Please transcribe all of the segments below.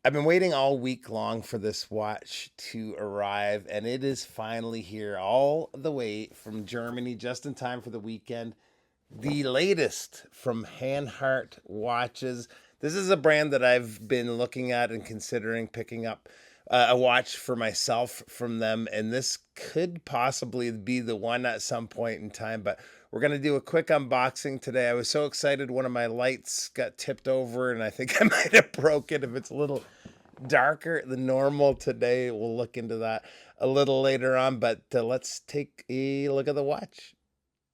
I've been waiting all week long for this watch to arrive, and it is finally here, all the way from Germany, just in time for the weekend. The latest from Hanhart Watches. This is a brand that I've been looking at and considering picking up a watch for myself from them, and this could possibly be the one at some point in time. But we're going to do a quick unboxing today. I was so excited, one of my lights got tipped over, and I think I might have broke it. If it's a little darker than normal today, we'll look into that a little later on. But let's take a look at the watch.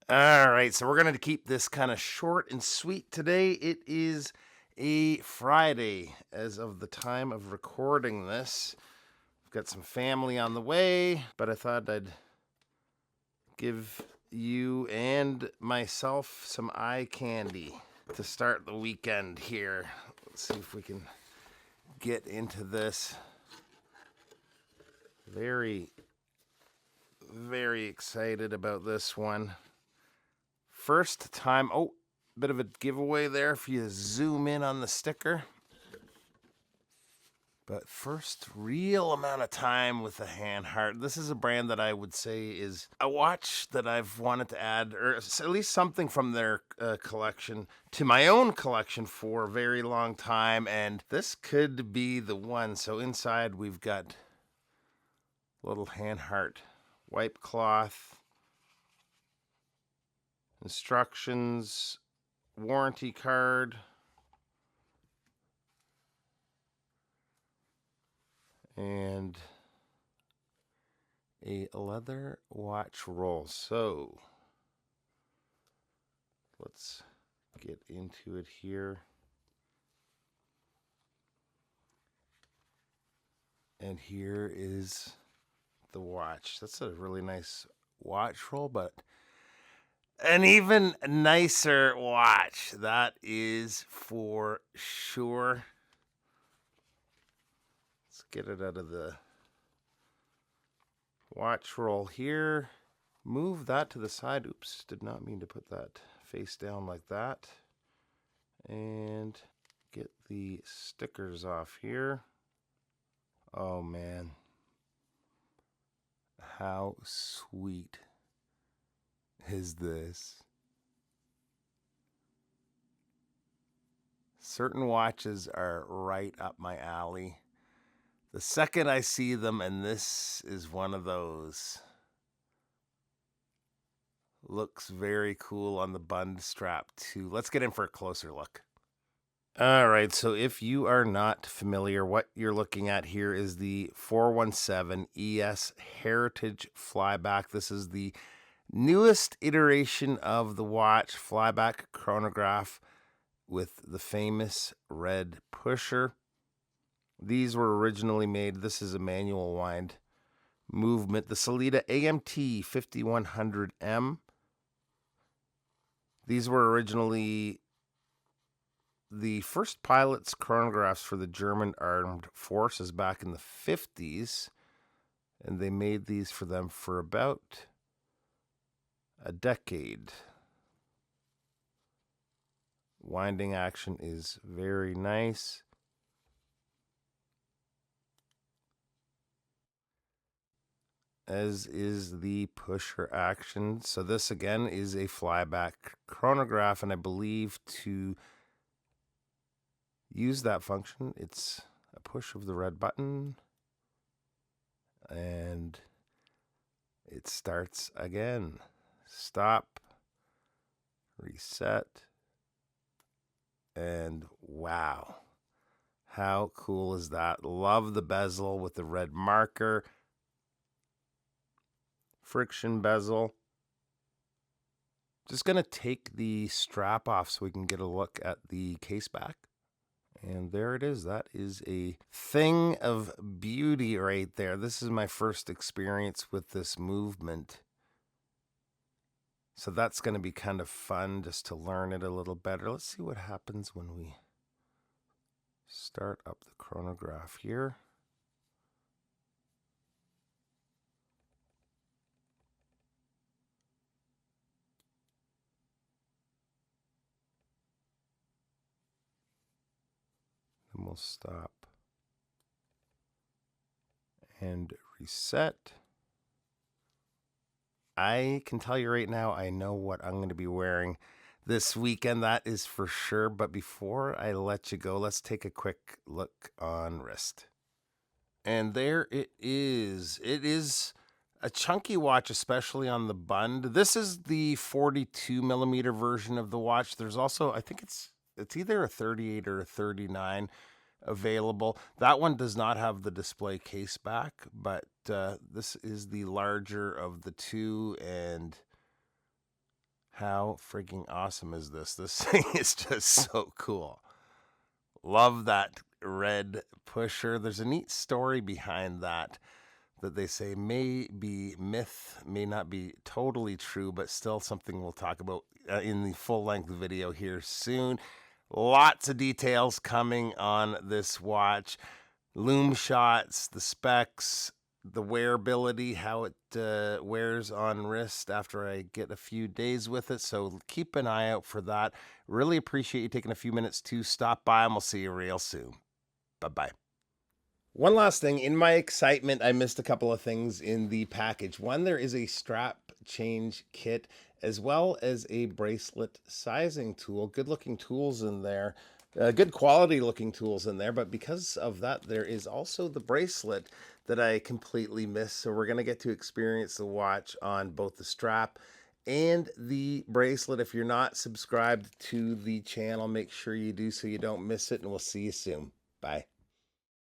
All right, so we're going to keep this kind of short and sweet today. It is a Friday as of the time of recording this. I've got some family on the way, but I thought I'd give you and myself some eye candy to start the weekend here. Let's see if we can get into this. Very, very excited about this one. First time, oh, bit of a giveaway there if you zoom in on the sticker. But first real amount of time with the Hanhart. This is a brand that I would say is a watch that I've wanted to add, or at least something from their collection, to my own collection for a very long time. And this could be the one. So inside we've got little Hanhart wipe cloth, instructions, warranty card, and a leather watch roll. So let's get into it here. And here is the watch. That's a really nice watch roll, but an even nicer watch, that is for sure. Let's get it out of the watch roll here. Move that to the side. Oops, did not mean to put that face down like that. And get the stickers off here. Oh man, how sweet is this? Certain watches are right up my alley. The second I see them, and this is one of those. Looks very cool on the bund strap too. Let's get in for a closer look. All right, so if you are not familiar, what you're looking at here is the 417 ES Heritage Flyback. This is the newest iteration of the watch, flyback chronograph with the famous red pusher. These were originally made, this is a manual wind movement, the Sellita AMT 5100M. These were originally the first pilot's chronographs for the German armed forces back in the 50s, and they made these for them for about a decade. Winding action is very nice. As is the pusher action. So this again is a flyback chronograph, and I believe to use that function, it's a push of the red button, and it starts again. Stop, reset, and wow, how cool is that? Love the bezel with the red marker, friction bezel. Just gonna take the strap off so we can get a look at the case back. And there it is. That is a thing of beauty right there. This is my first experience with this movement. So that's going to be kind of fun just to learn it a little better. Let's see what happens when we start up the chronograph here. And we'll stop and reset. I can tell you right now, I know what I'm going to be wearing this weekend, that is for sure. But before I let you go, let's take a quick look on wrist. And there it is. It is a chunky watch, especially on the bund. This is the 42 millimeter version of the watch. There's also, I think it's either a 38 or a 39 available. That one does not have the display case back, but this is the larger of the two. And how freaking awesome is this? This thing is just so cool. Love that red pusher. There's a neat story behind that they say may be myth, may not be totally true, but still something we'll talk about in the full-length video here soon. Lots of details coming on this watch. Loom shots, the specs, the wearability, how it wears on wrist after I get a few days with it. So keep an eye out for that. Really appreciate you taking a few minutes to stop by, and we'll see you real soon. Bye-bye. One last thing, in my excitement, I missed a couple of things in the package. One, there is a strap change kit as well as a bracelet sizing tool. Good looking tools in there. Good quality looking tools in there, but because of that, there is also the bracelet that I completely missed. So we're going to get to experience the watch on both the strap and the bracelet. If you're not subscribed to the channel, make sure you do so you don't miss it, and we'll see you soon. Bye.